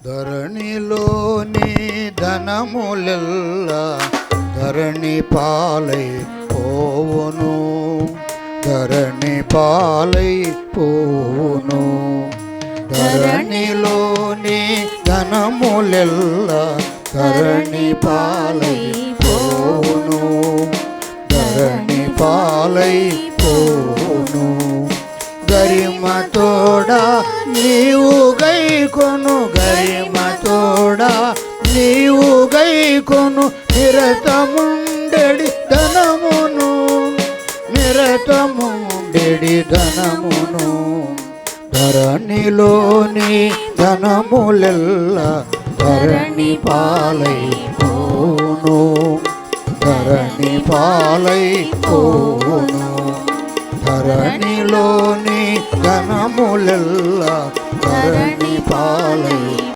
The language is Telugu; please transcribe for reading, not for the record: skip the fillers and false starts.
ధరణిలోని ధనములెల్లా ధరణి పాలై పోవును, ధరణి పాలై పోవును. ధరణిలోని ధనములెల్లా ధరణి పాలై పోవును, ధరణి పాలై పోవును. గరిమ తోడా నీవు గైకొను, గరిమ తోడా నీవు గైకొను. నిరతముండెడి ధనమును, నిరతముండెడి ధనమును. ధరణిలోని ధనములెల్లా ధరణి పాలై పోవును, ధరణి పాలై పోవును. ధరణిలోని ధనములెల్లా ధరణి పాలై